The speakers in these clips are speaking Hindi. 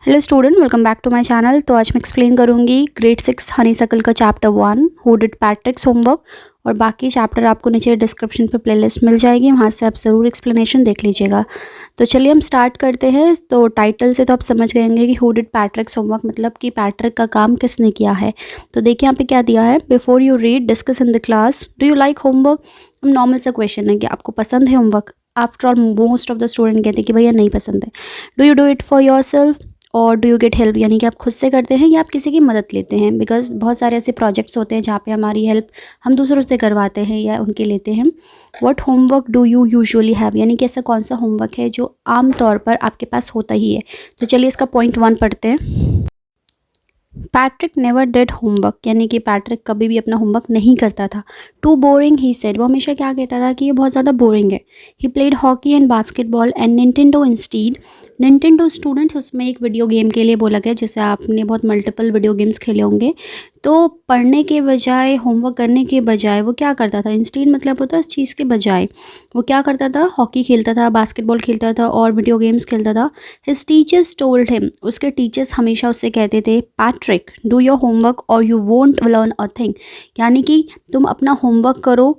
Hello student, welcome back to my channel. तो आज मैं एक्सप्लेन करूंगी ग्रेड 6 हनीसकल का chapter 1 who did Patrick's homework. और बाकी चैप्टर आपको नीचे डिस्क्रिप्शन पे प्लेलिस्ट मिल जाएगी, वहाँ से आप ज़रूर एक्सप्लेनेशन देख लीजिएगा। तो चलिए हम स्टार्ट करते हैं। तो टाइटल से तो आप समझ गए होंगे कि हु डिड पैट्रिक्स होमवर्क मतलब कि पैट्रिक का काम किसने किया है। तो देखिए यहाँ पे क्या दिया है, before you read discuss in the class do you like homework. Normal सा क्वेश्चन है कि आपको पसंद है homework. After all most of the student कहते हैं कि भैया नहीं पसंद है। Do you do it for your self और डू यू गेट हेल्प, यानी कि आप खुद से करते हैं या आप किसी की मदद लेते हैं। बिकॉज बहुत सारे ऐसे प्रोजेक्ट्स होते हैं जहाँ पे हमारी हेल्प हम दूसरों से करवाते हैं या उनके लेते हैं। What homework do you usually have, यानी कि ऐसा कौन सा होमवर्क है जो आम तौर पर आपके पास होता ही है। तो चलिए इसका पॉइंट 1 पढ़ते हैं। पैट्रिक नेवर डिड होमवर्क, यानी कि पैट्रिक कभी भी अपना होमवर्क नहीं करता था। टू बोरिंग ही सेड, वो हमेशा क्या कहता था कि ये बहुत ज़्यादा बोरिंग है। He played hockey and basketball and Nintendo instead. Nintendo students उसमें एक वीडियो गेम के लिए बोला गया, जैसे आपने बहुत मल्टीपल वीडियो गेम्स खेले होंगे। तो पढ़ने के बजाय, होमवर्क करने के बजाय वो क्या करता था, इंस्टीड मतलब होता है इस चीज़ के बजाय, वो क्या करता था, हॉकी खेलता था, बास्केटबॉल खेलता था और वीडियो गेम्स खेलता था। हिज टीचर्स टोल्ड हिम, उसके टीचर्स हमेशा उससे कहते थे, पैट्रिक डू योर होमवर्क और you won't learn a thing, यानी कि तुम अपना होमवर्क करो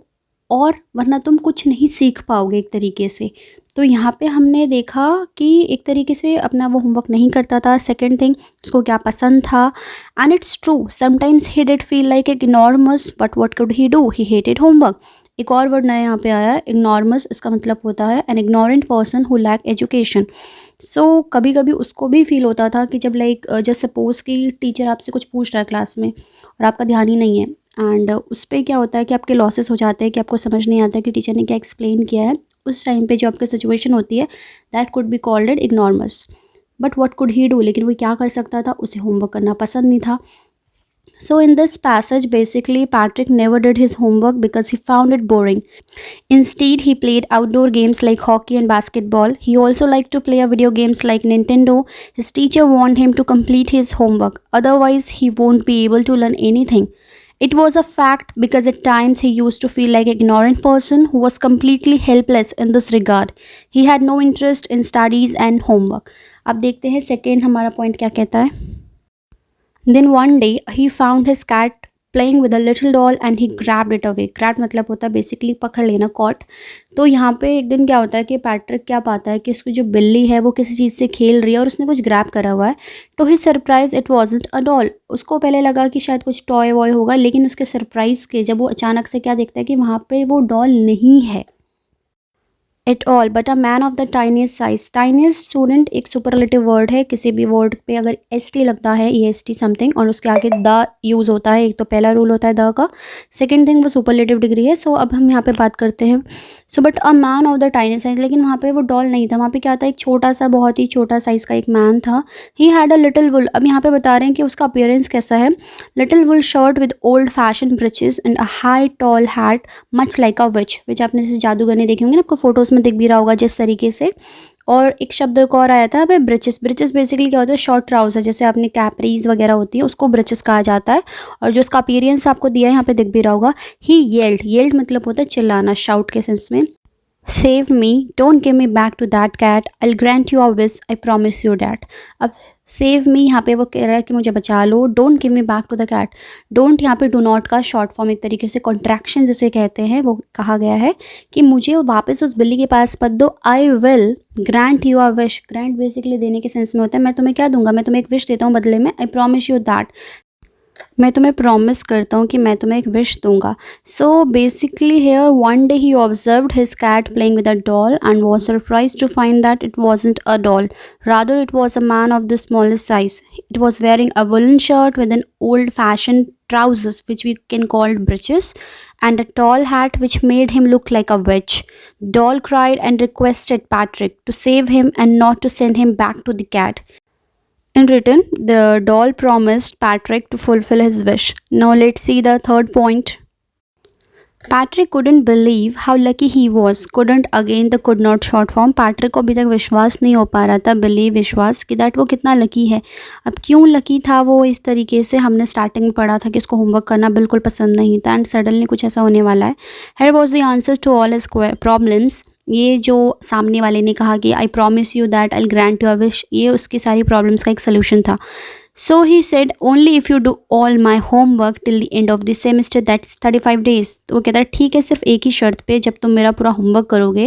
और वरना तुम कुछ नहीं सीख पाओगे एक तरीके से। तो यहाँ पे हमने देखा कि एक तरीके से अपना वो होमवर्क नहीं करता था। सेकंड थिंग, उसको क्या पसंद था। And it's true sometimes he did feel like ignoramus, but what could he do, he hated homework. एक और वर्ड नया यहाँ पे आया है, इग्नोरमस। इसका मतलब होता है an ignorant person who lack education. So कभी कभी उसको भी फील होता था कि जब जस्ट सपोज कि टीचर आपसे कुछ पूछ रहा है क्लास में और आपका ध्यान ही नहीं है, एंड उस पर क्या होता है कि आपके लॉसेस हो जाते हैं कि आपको समझ नहीं आता कि टीचर ने क्या एक्सप्लेन किया है। उस टाइम पे जो आपकी सिचुएशन होती है, that could be called ignoramus. But what could he do, लेकिन वो क्या कर सकता था, उसे होमवर्क करना पसंद नहीं था। So in this passage, basically Patrick never did his homework because he found it boring. Instead, he played outdoor games like hockey and basketball. He also liked to play video games like Nintendo. His teacher warned him to complete his homework, otherwise he won't be able to learn anything. It was a fact because at times he used to feel like an ignorant person who was completely helpless in this regard. He had no interest in studies and homework. अब देखते हैं सेकेंड हमारा पॉइंट क्या कहता है। Then one day he found his cat playing with a little doll and he grabbed it away. Grab मतलब होता है बेसिकली पकड़ लेना, caught। तो यहाँ पे एक दिन क्या होता है कि पैट्रिक क्या पाता है कि उसकी जो बिल्ली है वो किसी चीज़ से खेल रही है और उसने कुछ ग्रैब करा हुआ है। तो he surprise it wasn't a doll. उसको पहले लगा कि शायद कुछ टॉय वॉय होगा, लेकिन उसके सरप्राइज़ के जब वो अचानक से क्या देखता है कि वहाँ पे वो डॉल नहीं है at all but a man of the tiniest size. Tiniest student एक सुपरलेटिव वर्ड है, किसी भी वर्ड पे अगर एस टी लगता है, ई एस टी समथिंग, और उसके आगे द यूज़ होता है। एक तो पहला रूल होता है द का, सेकंड थिंग वो सुपरलेटिव डिग्री है। सो अब हम यहाँ पे बात करते हैं। So but a man of the tiny size, लेकिन वहाँ पे वो डॉल नहीं था, वहाँ पे क्या था, एक छोटा सा, बहुत ही छोटा साइज़ का एक मैन था। ही हैड अ लिटिल वुल। अब यहाँ पे बता रहे हैं कि उसका अपीयरेंस कैसा है। Little wool shirt with old fashion breeches and a high tall hat much like a witch आपने जैसे जादूगरनी देखी होंगी ना, आपको फोटोज़ में दिख भी रहा होगा जिस तरीके से। और एक शब्द एक और आया था ब्रिचेस। ब्रिचेस बेसिकली क्या होता है, शॉर्ट ट्राउजर, जैसे आपने कैपरीज वगैरह होती है उसको ब्रिचेस कहा जाता है। और जो उसका अपीयरेंस आपको दिया है यहाँ पे दिख भी रहा होगा। ही येल्ड मतलब होता है चिल्लाना, शाउट के सेंस में। Save me, don't give me back to that cat, I grant you a wish, I promise you that. अब सेव मी यहाँ पे वो कह रहा है कि मुझे बचा लो। Don't give me back to the cat, don't यहाँ पे डू नॉट का शॉर्ट फॉर्म, एक तरीके से कॉन्ट्रैक्शन जिसे कहते हैं, वो कहा गया है कि मुझे वापस उस बिल्ली के पास मत दो। I will grant you a wish. Grant basically देने के सेंस में होता है, मैं तुम्हें क्या दूंगा, मैं तुम्हें एक विश देता हूँ बदले में। आई प्रॉमिस यू दैट, मैं तुम्हें प्रॉमिस करता हूँ कि मैं तुम्हें एक विश दूंगा। So basically here one day he observed his cat playing with a doll and was surprise to find that it wasn't a doll, rather it was a man of the smallest size. It was wearing a woollen shirt with an old fashion trousers which we can call breeches and a tall hat which made him look like a witch. Doll cried and requested Patrick to save him and not to send him back to the cat. In return, the doll promised Patrick to fulfill his wish. Now let's see the third point. Patrick couldn't believe how lucky he was. Couldn't again the could not short form. Patrick को अभी तक विश्वास नहीं हो पा रहा था, believe विश्वास, कि दैट वो कितना लकी है। अब क्यों लकी था वो, इस तरीके से हमने स्टार्टिंग में पढ़ा था कि उसको होमवर्क करना बिल्कुल पसंद नहीं था एंड सडनली कुछ ऐसा होने वाला है। Here was the answers to all his problems. ये जो सामने वाले ने कहा कि आई promise you that I grant your wish, ये उसकी सारी प्रॉब्लम्स का एक सोल्यूशन था. So he said only if you do all my homework till the end of the semester, that's 35 days. तो वो कहता है ठीक है, सिर्फ एक ही शर्त पे, जब तुम मेरा पूरा होमवर्क करोगे,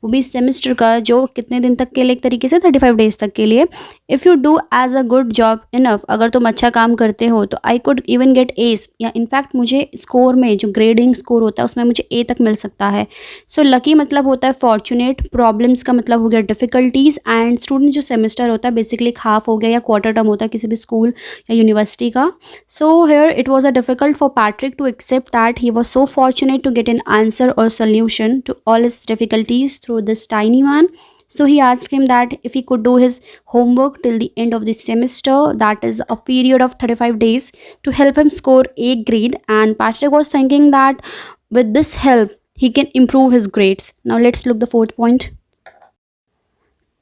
वो भी सेमेस्टर का, जो कितने दिन तक के लिए, एक तरीके से 35 डेज तक के लिए. If you do as a good job enough, अगर तुम अच्छा काम करते हो तो I could even get A's, या इनफैक्ट मुझे स्कोर में जो ग्रेडिंग स्कोर होता है उसमें मुझे ए तक मिल सकता है. सो लकी मतलब होता है फॉर्चुनेट, प्रॉब्लम्स का मतलब हो गया डिफ़िकल्टीज़, एंड स्टूडेंट जो सेमेस्टर होता है बेसिकली एक हाफ हो गया या क्वार्टर टर्म होता है किसी भी स्कूल या यूनिवर्सिटी का. So here it was a difficult for Patrick to accept that he was so fortunate to get an answer और solution to all his difficulties through this tiny man. So he asked him that if he could do his homework till the end of the semester, that is a period of 35 days, to help him score A grade. And Patrick was thinking that with this help, he can improve his grades. Now let's look the fourth point.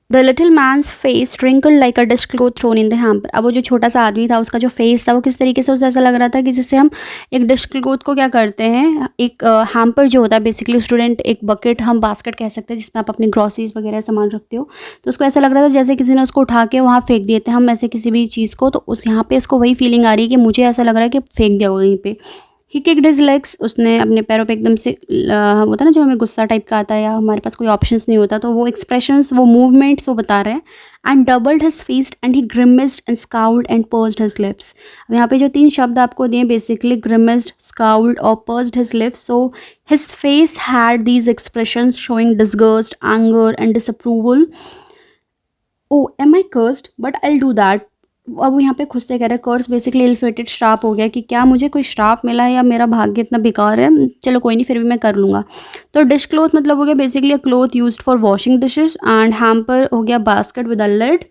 The little man's face wrinkle like a dish cloth thrown in the hamper. अब वो जो छोटा सा आदमी था उसका जो फेस था वो किस तरीके से उसे ऐसा लग रहा था कि जैसे हम एक डिश क्लोथ को क्या करते हैं, एक हैम्पर जो होता है बेसिकली स्टूडेंट, एक बकेट, हम बास्केट कह सकते हैं, जिसमें आप अपनी ग्रॉसरीज वगैरह सामान रखते हो, तो उसको ऐसा लग रहा था जैसे किसी ने उसको उठा के वहाँ फेंक दिए थे हम ऐसे किसी भी चीज़ को. तो उस यहाँ पे इसको वही फीलिंग आ रही है कि मुझे ऐसा लग रहा है कि फेंक दिया होगा कहीं पे. ही किक्ड हिज लेग्स, उसने अपने पैरों पे एकदम से होता है ना जब हमें गुस्सा टाइप का आता है या हमारे पास कोई ऑप्शंस नहीं होता, तो वो एक्सप्रेशंस, वो मूवमेंट्स वो बता रहे हैं. And doubled his fists and he grimaced and scowled and pursed his lips. अब यहाँ पे जो 3 शब्द आपको दिए बेसिकली ग्रिमिस्ड, स्काउल्ड और pursed his lips. So his face had these expressions showing disgust, anger and disapproval. Oh am I cursed but I do that. अब वो यहाँ पे खुद से कह रहा है, कर्स बेसिकली इल फेटेड, श्राप हो गया कि क्या मुझे कोई श्राप मिला है या मेरा भाग्य इतना बेकार है, चलो कोई नहीं फिर भी मैं कर लूँगा. तो डिश क्लोथ मतलब हो गया basically a cloth used for washing dishes. And hamper हो गया basket with a lid.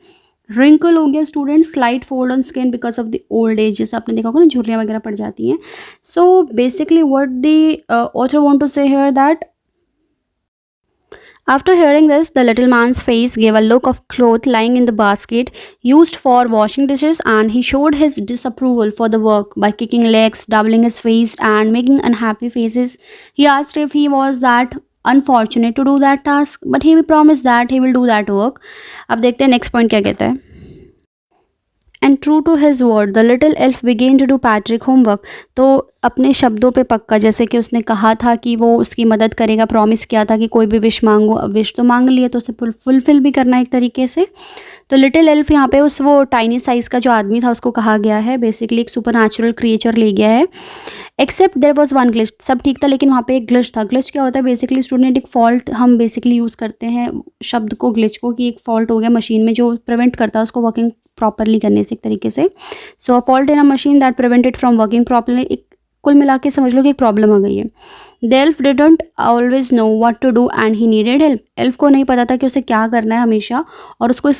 Wrinkle हो गया student slight fold on skin because of the old age, जैसे आपने देखा होगा ना झुर्रियाँ वगैरह पड़ जाती हैं. So basically what the author want to say here that after hearing this, the little man's face gave a look of cloth lying in the basket used for washing dishes, and he showed his disapproval for the work by kicking legs, doubling his face, and making unhappy faces. He asked if he was that unfortunate to do that task, but he promised that he will do that work. अब देखते हैं नेक्स्ट पॉइंट क्या कहता है. And true to his word the little elf began to do Patrick homework. तो अपने शब्दों पे पक्का, जैसे कि उसने कहा था कि वो उसकी मदद करेगा, प्रॉमिस किया था कि कोई भी विश मांगो, अब विश तो मांग लिया तो उसे फुलफिल भी करना है एक तरीके से. तो लिटिल एल्फ यहाँ पे उस वो टाइनी साइज़ का जो आदमी था उसको कहा गया है बेसिकली एक सुपर नेचुरल क्रिएचर ले गया है. Except there was one glitch. सब ठीक था लेकिन वहाँ पे एक ग्लिच था. ग्लिच क्या होता है बेसिकली स्टूडेंट, एक फॉल्ट हम बेसिकली यूज़ करते हैं शब्द को, ग्लिच को, कि एक फॉल्ट हो गया मशीन में जो प्रिवेंट करता है उसको वर्किंग प्रॉपरली करने से एक तरीके से. So a fault in a machine that prevented from working properly. एक कुल मिला के समझ लो कि एक प्रॉब्लम आ गई है. The elf didn't always know what to do and he needed help. Elf को नहीं पता था कि उसे क्या करना है हमेशा, और उसको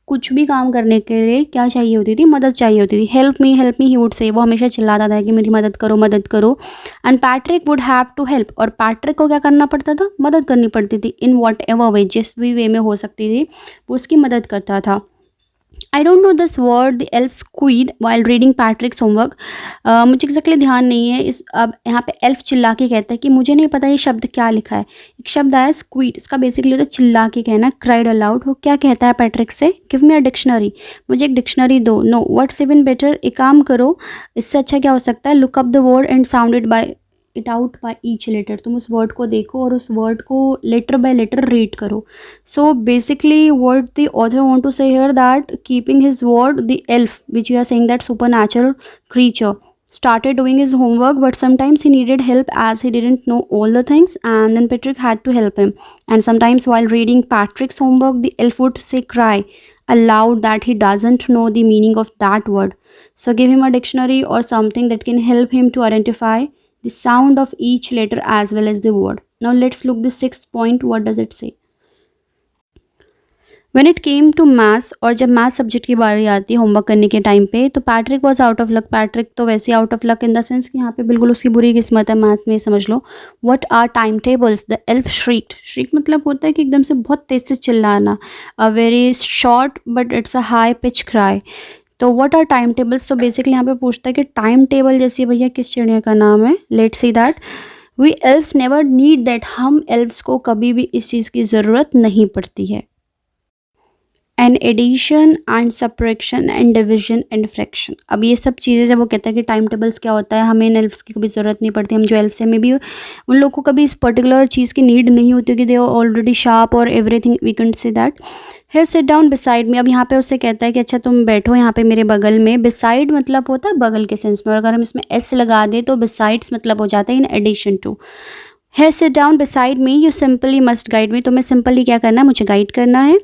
कुछ भी काम करने के लिए क्या चाहिए होती थी, मदद चाहिए होती थी. Help me he would say, वो हमेशा चिल्लाता था कि मेरी मदद करो मदद करो. And Patrick would have to help, और पैट्रिक को क्या करना पड़ता था, मदद करनी पड़ती थी. इन वॉट एवर वे, जिस भी वे में हो सकती थी वो उसकी मदद करता था. I don't know this word the elf squid while reading पैट्रिक्स homework. मुझे एक्जैक्टली ध्यान नहीं है इस. अब यहाँ पे एल्फ चिल्ला के कहता है कि मुझे नहीं पता ये शब्द क्या लिखा है. एक शब्द आया स्क्वीड, इसका बेसिकली होता है चिल्ला के कहना, क्राइड अलाउड. वो क्या कहता है पैट्रिक से, गिव मी अ डिक्शनरी, मुझे एक डिक्शनरी दो. नो, व्हाट्स इवन बेटर, एक काम करो, इससे अच्छा क्या हो सकता है, look up the word and sound it by it out by each letter. तुम उस वर्ड को देखो और उस वर्ड को लेटर बाय लेटर रीड करो. So basically what the author want to say here that keeping his word the elf which you are saying that supernatural creature started doing his homework, but sometimes he needed help as he didn't know all the things, and then Patrick had to help him. And sometimes while reading Patrick's homework, the elf would say cry aloud that he doesn't know the meaning of that word. So give him a dictionary or something that can help him to identify the sound of each letter as well as the word. Now let's look the 6th point. What does it say? When it came to maths, और जब मैथ सब्जेक्ट की बारी आती है होमवर्क करने के टाइम पे, तो Patrick was out of luck. Patrick तो वैसे out of luck in the sense कि यहाँ पे बिल्कुल उसकी बुरी किस्मत है मैथ में, समझ लो. What are time tables, the elf shrieked. Shriek मतलब होता है कि एकदम से बहुत तेज से चिल्लाना. A very short but it's a high pitch cry. तो व्हाट आर टाइम टेबल्स, तो बेसिकली यहाँ पे पूछता है कि टाइम टेबल जैसे भैया किस चिड़िया का नाम है. Let's see that we elves never need that, हम एल्फ्स को कभी भी इस चीज़ की ज़रूरत नहीं पड़ती है। And addition and subtraction and division and fraction, अब ये सब चीज़ें जब वो कहता है कि टाइम टेबल्स क्या होता है, हमें इन एल्फ्स की कभी ज़रूरत नहीं पड़ती, हम जो एल्फ्स हैं, मे बी उन लोग को कभी इस पर्टिकुलर चीज़ की नीड नहीं होती कि दे आर ऑलरेडी शार्प और everything, we can say that. Here sit down beside me, अब यहाँ पे उससे कहता है कि अच्छा तुम बैठो यहाँ पे मेरे बगल में। बिसाइड मतलब होता है बगल के सेंस में, और अगर हम इसमें एस लगा दें तो बिसाइड्स मतलब हो जाता है in addition to. Here sit down beside me, you simply must guide me, तुम्हें सिंपली क्या करना है, मुझे गाइड करना है।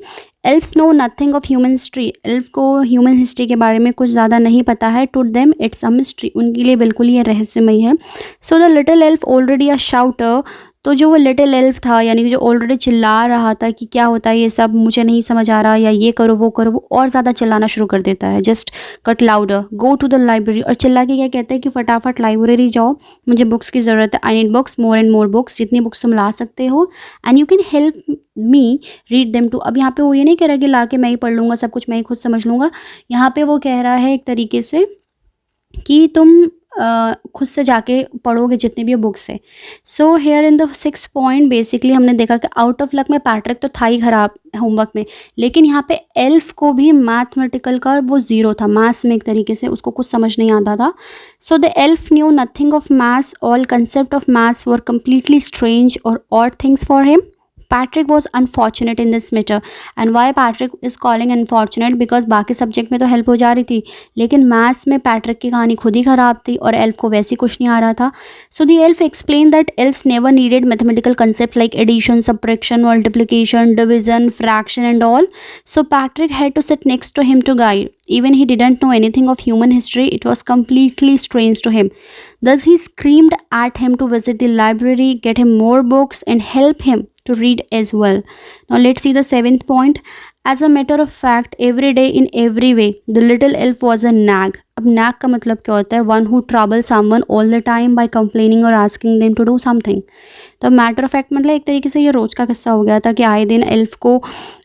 Elves know nothing of human history, elf को ह्यूमन हिस्ट्री के बारे में कुछ ज़्यादा नहीं पता है। To them it's a mystery, उनके लिए बिल्कुल ये रहस्यमय है। So the little elf already a shouter, तो जो वो लिटिल एल्फ था यानी कि जो ऑलरेडी चिल्ला रहा था कि क्या होता है ये सब, मुझे नहीं समझ आ रहा, या ये करो वो करो, वो और ज़्यादा चिल्लाना शुरू कर देता है। Just cut louder, go to the library, और चिल्ला के क्या कहता है कि फटाफट लाइब्रेरी जाओ, मुझे बुक्स की ज़रूरत है। I need books, more and more books, जितनी बुक्स तुम ला सकते हो। And you can help me read them too, अब यहाँ पे वो ये नहीं कह रहा कि ला के मैं ही पढ़ लूँगा, सब कुछ मैं ही खुद समझ लूँगा। यहाँ पे वो कह रहा है एक तरीके से कि तुम खुद से जाके पढ़ोगे जितने भी बुक्स है। So here in the 6 point basically हमने देखा कि आउट ऑफ लक में पैट्रिक तो था ही ख़राब होमवर्क में, लेकिन यहाँ पे एल्फ को भी मैथमेटिकल का वो ज़ीरो था, मैथ्स में एक तरीके से उसको कुछ समझ नहीं आता था। So the elf knew nothing of maths, all concept of maths were completely strange और odd things for him. Patrick was unfortunate in this matter, and why Patrick is calling unfortunate, because बाकी सब्जेक्ट में तो हेल्प हो जा रही थी, लेकिन मैथ्स में पैट्रिक की कहानी खुद ही ख़राब थी और एल्फ को वैसे कुछ नहीं आ रहा था। So the elf explain that elfs never needed mathematical concept like addition, subtraction, multiplication, division, fraction and all. So Patrick had to sit next to him to guide, even he didn't know anything of human history, it was completely strange to him. Thus he screamed at him to visit the library, get him more books and help him to read as well. Now let's see the 7th point. As a matter of fact, every day in every way, the little elf was a nag. अब nag का मतलब क्या होता है, one who troubles someone all the time by complaining or asking them to do something. तो मैटर ऑफ फैक्ट मतलब एक तरीके से ये रोज़ का किस्सा हो गया था कि आए दिन एल्फ को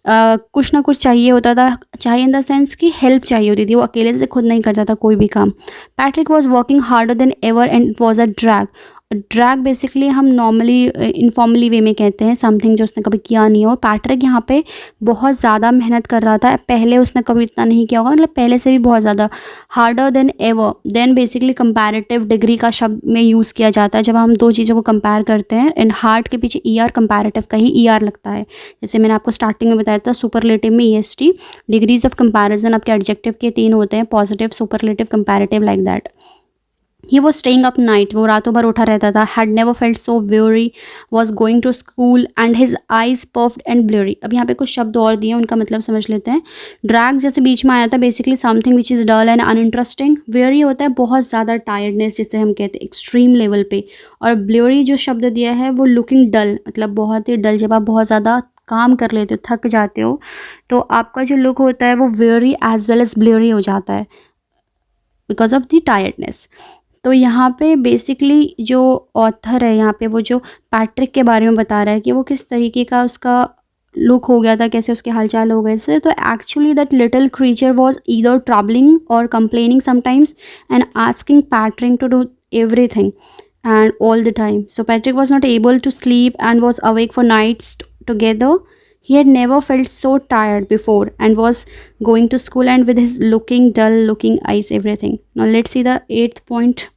कुछ ना कुछ चाहिए होता था, चाहिए इन द सेंस कि हेल्प चाहिए होती थी, वो अकेले से खुद नहीं करता था कोई भी काम। Patrick was working harder than ever and it was a drag. Drag basically हम नॉर्मली इनफॉर्मली वे में कहते हैं समथिंग जो उसने कभी किया नहीं हो। पैट्रिक यहाँ पे बहुत ज़्यादा मेहनत कर रहा था, पहले उसने कभी इतना नहीं किया होगा, मतलब पहले से भी बहुत ज़्यादा। Harder than ever, then basically comparative degree का शब्द में यूज़ किया जाता है जब हम दो चीज़ों को कंपेयर करते हैं। एंड हार्ड के पीछे ई आर, कंपैरेटिव का ही ई आर लगता है, जैसे मैंने आपको स्टार्टिंग में बताया था सुपरलेटिव में EST। डिग्रीज ऑफ कंपैरिजन आपके एडजेक्टिव के 3 होते हैं, positive, superlative, comparative, like that. He was staying up night, वो रातों भर उठा रहता था। Had never felt so weary, was going to school and his eyes puffed and blurry। अब यहाँ पे कुछ शब्द और दिए, उनका मतलब समझ लेते हैं। Drag जैसे बीच में आया था, basically something which is dull and uninteresting. Weary होता है बहुत ज़्यादा टायर्डनेस, जिसे हम कहते हैं एक्सट्रीम लेवल पे। और blurry जो शब्द दिया है वो लुकिंग डल, मतलब बहुत ही डल, जब आप बहुत ज़्यादा काम कर लेते हो, थक जाते हो, तो आपका जो लुक होता है वो weary as well as blurry हो जाता है बिकॉज ऑफ द टायर्डनेस। तो यहाँ पे बेसिकली जो ऑथर है यहाँ पे वो जो पैट्रिक के बारे में बता रहा है कि वो किस तरीके का उसका लुक हो गया था, कैसे उसके हालचाल हो गए थे। तो actually that little creature was either troubling और complaining sometimes and asking Patrick to do everything and all the time. So Patrick was not able to sleep and was awake for nights together. He had never felt so tired before and was going to school and with his looking dull looking eyes, everything. Now let's see the 8th point.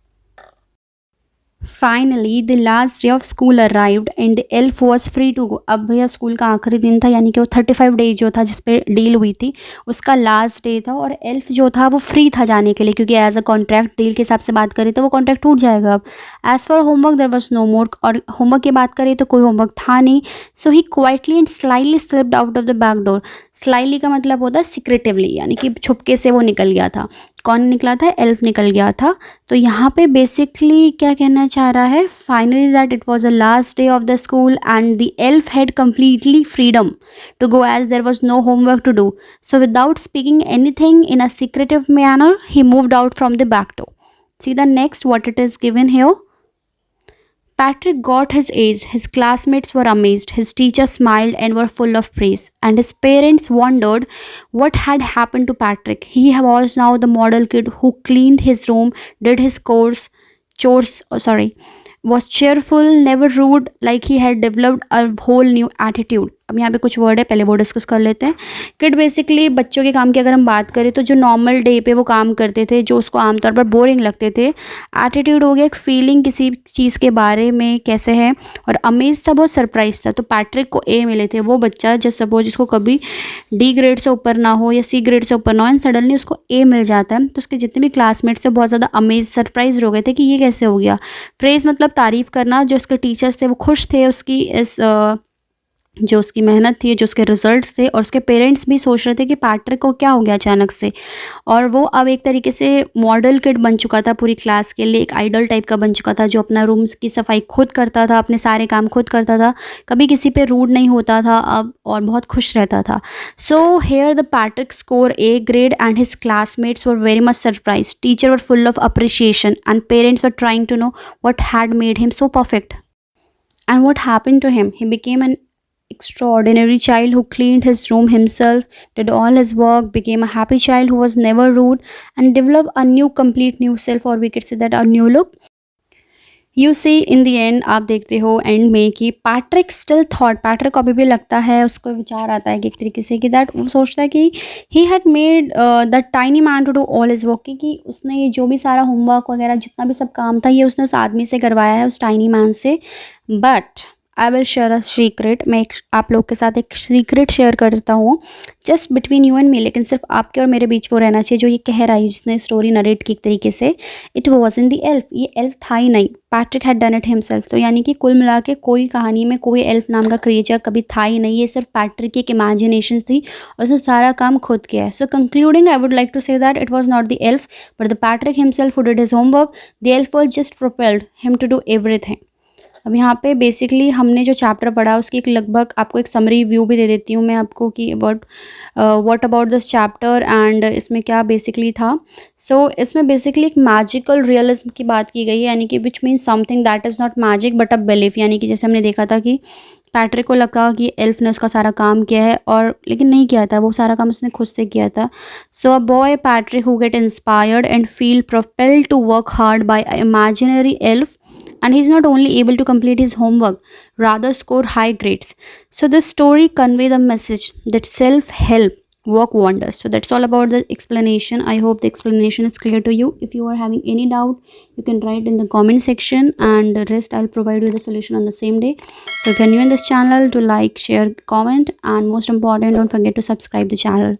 Finally the last day of school arrived and the elf was free to go. अब भैया स्कूल का आखिरी दिन था, यानी कि वो 35 डे जो था जिस पे डील हुई थी उसका लास्ट डे था, और एल्फ जो था वो फ्री था जाने के लिए, क्योंकि एज अ कॉन्ट्रैक्ट डील के हिसाब से बात करें तो वो कॉन्ट्रैक्ट टूट जाएगा। अब as for homework there was no more, और होमवर्क की बात करें तो कोई होमवर्क था नहीं। So he quietly and slightly slipped out of the back door. Slightly का मतलब होता है सिक्रेटिवली, यानी कि छुपके से वो निकल गया था। कौन निकला था? एल्फ निकल गया था। तो यहाँ पे बेसिकली क्या कहना चाह रहा है, finally that it was the last day of the school and the elf had completely freedom to go as there was no homework to do. So without speaking anything in a secretive manner he moved out from the back door. See the next what it is given here. Patrick got his A's. His classmates were amazed. His teachers smiled and were full of praise. And his parents wondered what had happened to Patrick. He was now the model kid who cleaned his room, did his chores, was cheerful, never rude, like he had developed a whole new attitude. अब यहाँ पे कुछ वर्ड है, पहले वो डिस्कस कर लेते हैं। किड बेसिकली बच्चों के काम की अगर हम बात करें तो जो नॉर्मल डे पे वो काम करते थे, जो उसको आमतौर पर बोरिंग लगते थे। एटीट्यूड हो गया एक फीलिंग किसी चीज़ के बारे में कैसे है, और अमेज था, बहुत सरप्राइज था। तो पैट्रिक को ए मिले थे। वो बच्चा जस्ट सपोज जिसको कभी डी ग्रेड से ऊपर ना हो या सी ग्रेड से ऊपर ना हो, एंड सडनली उसको ए मिल जाता है, तो उसके जितने भी क्लासमेट्स थे बहुत ज़्यादा अमेज सरप्राइज हो गए थे कि ये कैसे हो गया। प्रेज मतलब तारीफ़ करना। जो उसके टीचर्स थे वो खुश थे उसकी इस जो उसकी मेहनत थी, जो उसके रिजल्ट्स थे, और उसके पेरेंट्स भी सोच रहे थे कि पैट्रिक को क्या हो गया अचानक से। और वो अब एक तरीके से मॉडल किड बन चुका था पूरी क्लास के लिए, एक आइडल टाइप का बन चुका था, जो अपना रूम्स की सफाई खुद करता था, अपने सारे काम खुद करता था, कभी किसी पे रूड नहीं होता था अब, और बहुत खुश रहता था। So here the Patrick score A grade and his classmates were very much surprise. Teacher were full of appreciation and parents were trying to know what had made him so perfect and what happened to him. He became an extraordinary child who cleaned his room himself, did all his work, became a happy child who was never rude, and developed a new, complete new self, or we could say that a new look. You see in the end, आप देखते हो एंड में कि पैट्रिक स्टिल थॉट, पैट्रिक को अभी भी लगता है, उसको विचार आता है कि एक तरीके से कि दैट वो सोचता है कि he had made that tiny man to do all his work, कि उसने ये जो भी सारा होमवर्क वगैरह जितना भी सब काम था ये उसने उस आदमी से करवाया है, उस टाइनी मैन से। But I will share a secret, मैं आप लोग के साथ एक सीक्रेट शेयर करता हूँ just between you and me, लेकिन सिर्फ आपके और मेरे बीच वो रहना चाहिए जो ये कह रहा है, जिसने स्टोरी नरेट की एक तरीके से। It was in the elf, ये एल्फ था ही नहीं, Patrick had done it himself. तो यानी कि कुल मिला के कोई कहानी में कोई एल्फ नाम का क्रिएचर कभी था ही नहीं, ये सिर्फ पैट्रिक की एक इमेजिनेशन थी और उसने सारा काम खुद किया है। So concluding I would like to say that it was not the elf but the Patrick himself who did his homework. The elf was just propelled him to do everything. अब यहाँ पे बेसिकली हमने जो चैप्टर पढ़ा उसकी एक लगभग आपको एक समरी व्यू भी दे देती हूँ मैं आपको कि about what about this chapter and इसमें क्या बेसिकली था। सो इसमें बेसिकली एक मैजिकल रियलिज्म की बात की गई है, यानी कि which means something that is not magic but a belief. यानी कि जैसे हमने देखा था कि पैट्रिक को लगा कि एल्फ ने उसका सारा काम किया है, और लेकिन नहीं किया था, वो सारा काम उसने खुद से किया था। So a boy Patrick who get inspired and feel propelled to work hard by a imaginary elf, and he's not only able to complete his homework, rather score high grades. So this story convey the message that self-help work wonders. So that's all about the explanation. I hope the explanation is clear to you. If you are having any doubt, you can write in the comment section, and the rest I'll provide you the solution on the same day. So if you're new in this channel, do like, share, comment, and most important, don't forget to subscribe the channel.